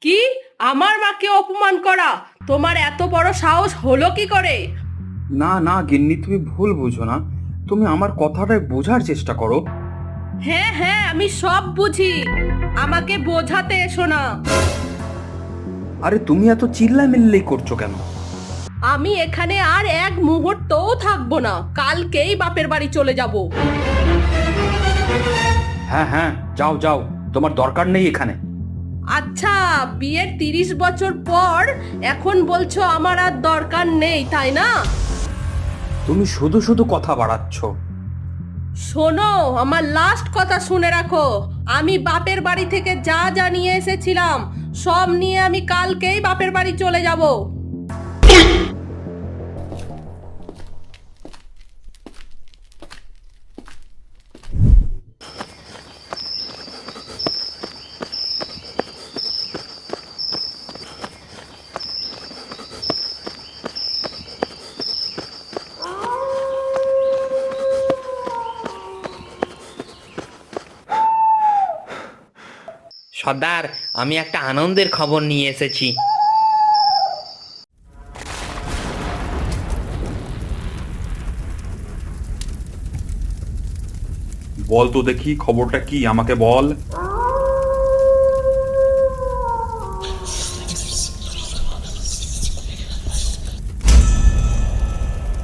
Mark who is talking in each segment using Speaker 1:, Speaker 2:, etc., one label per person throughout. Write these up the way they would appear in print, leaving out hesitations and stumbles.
Speaker 1: কি? আমার মাকে অপমান করা? তোমার এত বড় সাহস হলো কি করে?
Speaker 2: না না গিন্নি, তুমি ভুল বুঝো না। তুমি আমার কথাটা বোঝার চেষ্টা করো।
Speaker 1: হ্যাঁ হ্যাঁ, আমি সব বুঝি। আমাকে বোঝাতে এসো না।
Speaker 2: আরে তুমি এত চিল্লামিল্লি করছো কেন?
Speaker 1: আমি এখানে আর এক মুহূর্তও থাকবো না, কালকেই বাপের বাড়ি চলে যাব।
Speaker 2: হ্যাঁ হ্যাঁ, যাও যাও, তোমার দরকার নেই এখানে।
Speaker 1: আচ্ছা, বিয়ের 30 বছর পর এখন বলছো আমার আর দরকার নেই, তাই না?
Speaker 2: তুমি শুধু শুধু কথা বাড়াচ্ছ।
Speaker 1: শোনো, আমার লাস্ট কথা শুনে রাখো। আমি বাপের বাড়ি থেকে যা যা নিয়ে এসেছিলাম সব নিয়ে আমি কালকেই বাপের বাড়ি চলে যাব।
Speaker 3: সর্দার, আমি একটা আনন্দের খবর নিয়ে এসেছি।
Speaker 2: বল তো দেখি, খবরটা কি, আমাকে বল।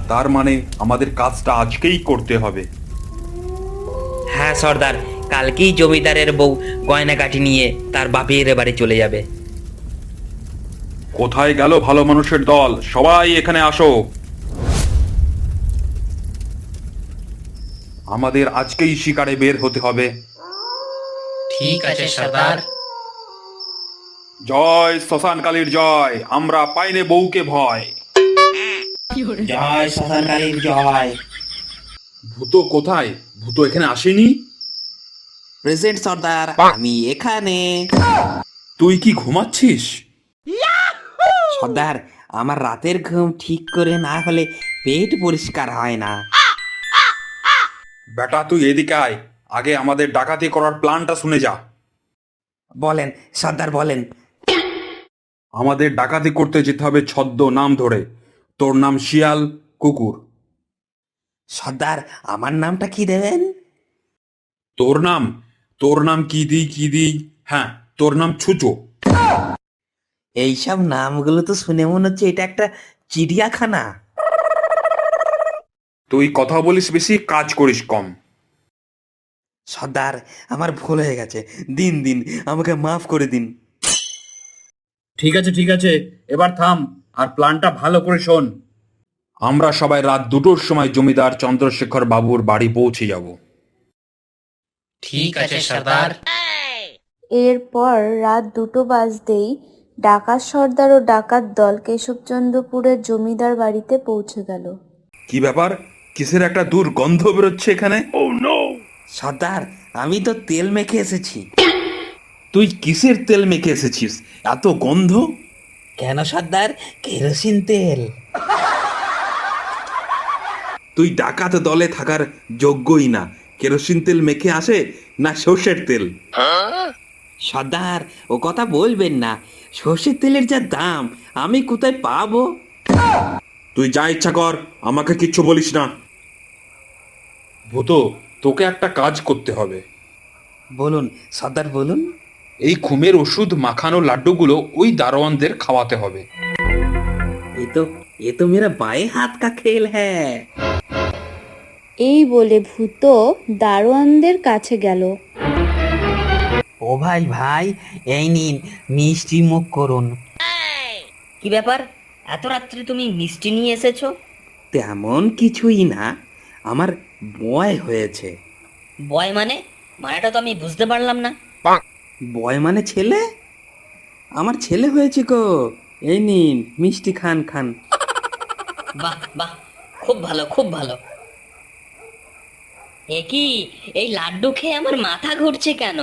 Speaker 2: তার মানে আমাদের কাজটা আজকেই করতে হবে।
Speaker 3: হ্যাঁ সর্দার, কালকেই জমিদারের বউ গয়নাগাটি নিয়ে তার বাপের বাড়ি চলে যাবে।
Speaker 2: কোথায় গেল ভালো মানুষের দল? সবাই এখানে আসো। আমাদের আজকেই শিকারে বের হতে হবে।
Speaker 3: ঠিক আছে সর্দার।
Speaker 2: জয় শ্মশানকালীর জয়, আমরা পাইনে বউকে ভয়।
Speaker 3: জয় শ্মশানকালীর জয়।
Speaker 2: ভূত কোথায়? ভূত এখানে আসেনি?
Speaker 4: প্রেজেন্ট সর্দার, আমি এখানে।
Speaker 2: তুই কি ঘুমাচ্ছিস?
Speaker 4: সর্দার, আমার রাতের ঘুম ঠিক করে না হলে পেট পরিষ্কার হয় না।
Speaker 2: বেটা তুই এদিকে আয়, আগে আমাদের ডাকাতি করার প্ল্যানটা শুনে যা।
Speaker 4: বলেন সর্দার, বলেন।
Speaker 2: আমাদের ডাকাতি করতে যেতে হবে ছদ্ম নাম ধরে। তোর নাম শিয়াল, কুকুর।
Speaker 4: সর্দার, আমার নামটা কি দেবেন?
Speaker 2: তোর নাম? তোর নাম কি দিই কি দিই? হ্যাঁ, তোর নাম ছুচো।
Speaker 4: এইসব নামগুলো তো শুনে মনে হচ্ছে এটা একটা চিড়িয়াখানা।
Speaker 2: তুই কথা বলিস বেশি, কাজ করিস কম।
Speaker 4: সর্দার, আমার ভুল হয়ে গেছে, দিন দিন, আমাকে মাফ করে দিন।
Speaker 2: ঠিক আছে ঠিক আছে, এবার থাম আর প্ল্যানটা ভালো করে শোন। আমরা সবাই রাত 2টোর সময় জমিদার চন্দ্রশেখর বাবুর বাড়ি পৌঁছে যাব।
Speaker 3: ঠিক আছে সর্দার।
Speaker 5: এরপর রাত 2টো বাজতেই ডাকাত সর্দার ও ডাকাত দল কেশবচন্দ্রপুরের জমিদার বাড়িতে পৌঁছে গেল।
Speaker 2: কি ব্যাপার? কিসের একটা দুর্গন্ধ বেরোচ্ছে এখানে?
Speaker 4: সর্দার, আমি তো তেল মেখে এসেছি।
Speaker 2: তুই কিসের তেল মেখে এসেছিস? এত গন্ধ!
Speaker 4: কেন সর্দার? কেরোসিন তেল।
Speaker 2: তুই ডাকাত দলে থাকার যোগ্যই না। কেরোসিন তেল মেখে আসে না সর্ষের তেল?
Speaker 4: সর্দার, ও কথা বলবেন না। সর্ষের তেলের যা দাম, আমি কোথায় পাবো?
Speaker 2: তুই যা ইচ্ছা কর, আমাকে কিচ্ছু বলিস না। ভূত, তোকে একটা কাজ করতে হবে।
Speaker 4: বলুন সর্দার, বলুন।
Speaker 2: এই ঘুমের ওষুধ মাখানো লাড্ডুগুলো ওই দারোয়ানদের খাওয়াতে হবে।
Speaker 4: ये तो मेरा बाएं हाथ का खेल है।
Speaker 5: এই বলে ভূত দারোয়ানদের কাছে গেল।
Speaker 4: ও ভাই ভাই, এই নিন, মিষ্টি মুখ করুন।
Speaker 6: কি ব্যাপার, এত রাত্রে তুমি মিষ্টি নিয়ে এসেছো?
Speaker 4: তেমন কিছুই না, আমার বয় হয়েছে।
Speaker 6: বয় মানে? মানেটা তো আমি বুঝতে পারলাম না।
Speaker 4: বয় মানে ছেলে। আমার ছেলে হয়েছে গো। এই নিন, মিষ্টি খান খান।
Speaker 6: বাহ বাহ, খুব ভালো খুব ভালো। এ কি, এই লাড্ডু খেয়ে আমার মাথা ঘুরছে কেন?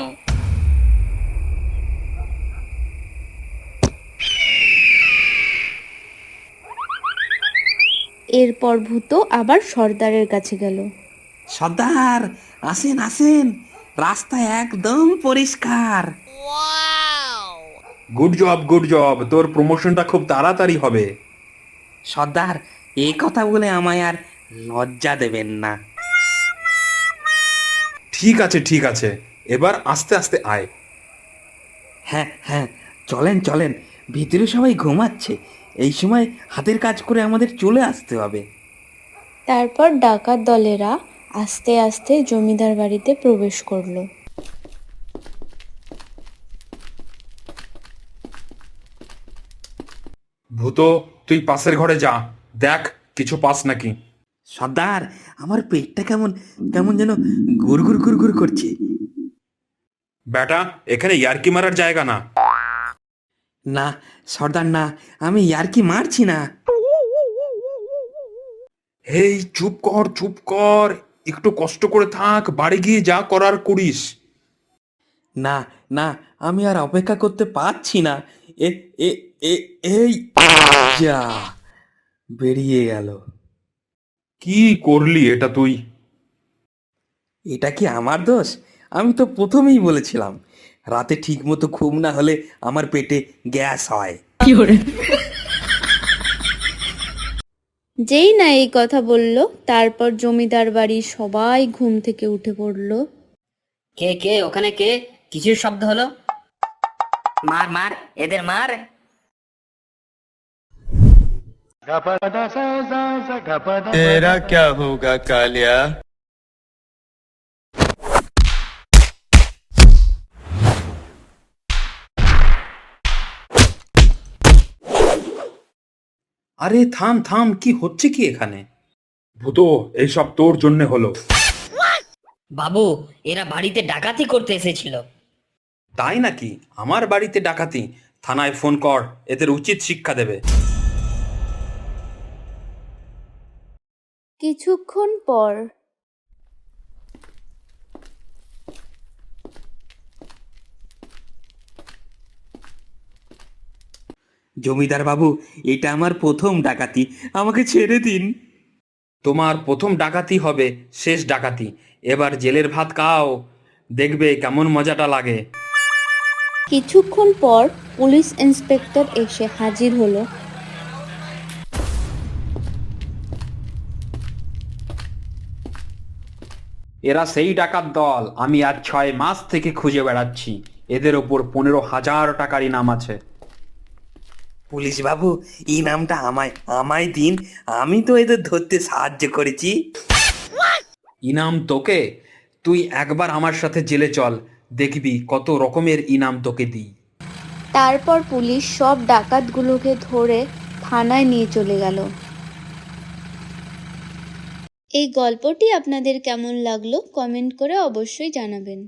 Speaker 5: এরপর ভূত আবার সর্দারের কাছে গেল।
Speaker 4: সর্দার, আসেন আসেন, রাস্তা একদম পরিষ্কার।
Speaker 2: গুড জব, তোর প্রমোশনটা খুব তাড়াতাড়ি হবে।
Speaker 4: সর্দার, এই কথা বলে আমায় আর লজ্জা দেবেন না।
Speaker 2: ঠিক আছে, এবার আস্তে আস্তে আয়।
Speaker 4: হ্যাঁ হ্যাঁ, চলেন চলেন, ভিতরে সবাই ঘুমাচ্ছে, এই সময় হাতের কাজ করে আমাদের চলে আসতে হবে।
Speaker 5: তারপর ডাকাত দলেরা আস্তে আস্তে জমিদার বাড়িতে প্রবেশ করলো।
Speaker 2: ভূত, তুই পাশের ঘরে যা, দেখ কিছু পাস নাকি।
Speaker 4: সর্দার, আমার পেটটা কেমন কেমন যেন গুড়গুড় গুড়গুড় করছে।
Speaker 2: বেটা, এখানে ইয়ার্কি মারার জায়গা না।
Speaker 4: না সর্দার না, আমি ইয়ার্কি মারছি না।
Speaker 2: এই চুপ কর, একটু কষ্ট করে থাক, বাড়ি গিয়ে যা করার করিস।
Speaker 4: না না, আমি আর অপেক্ষা করতে পারছি না। এ এ এ এই যা বেরিয়ে গেল।
Speaker 2: কি করলি এটা তুই?
Speaker 4: এটা কি আমার দোষ? আমি তো প্রথমেই বলেছিলাম, রাতে ঠিক মতো ঘুম না হলে আমার পেটে গ্যাস হয়।
Speaker 5: যেই না এই কথা বলল, তারপর জমিদার বাড়ির সবাই ঘুম থেকে উঠে পড়ল।
Speaker 6: কে কে ওখানে, কে? কিছুর শব্দ হলো? মার মার, এদের মার।
Speaker 7: तेरा क्या होगा कालिया?
Speaker 2: আরে থাম, কি হচ্ছে কি এখানে? ভূত, এইসব তোর জন্য হলো।
Speaker 6: বাবু, এরা বাড়িতে ডাকাতি করতে এসেছিল।
Speaker 2: তাই নাকি? আমার বাড়িতে ডাকাতি? থানায় ফোন কর, এদের উচিত শিক্ষা দেবে।
Speaker 5: কিছুক্ষণ পর
Speaker 4: জমিদার বাবু, এটা আমার প্রথম ডাকাতি, আমাকে ছেড়ে দিন।
Speaker 2: তোমার প্রথম ডাকাতি হবে শেষ ডাকাতি। এবার জেলের ভাত খাও, দেখবে কেমন মজাটা লাগে।
Speaker 5: কিছুক্ষণ পর পুলিশ ইন্সপেক্টর এসে হাজির হলো।
Speaker 2: এরা সেই ডাকাত দল, আমি আজ 6 মাস থেকে খুঁজে বেড়াচ্ছি। এদের ওপর 15,000 টাকার ইনাম আছে।
Speaker 4: পুলিশ বাবু, ইনামটা আমায় আমায় দিন, আমি তো এদের ধরতে সাহায্য করেছি।
Speaker 2: ইনাম তোকে? তুই একবার আমার সাথে জেলে চল, দেখবি কত রকমের ইনাম তোকে দিই।
Speaker 5: তারপর পুলিশ সব ডাকাতগুলোকে ধরে থানায় নিয়ে চলে গেল। এই গল্পটি আপনাদের কেমন লাগলো কমেন্ট করে অবশ্যই জানাবেন।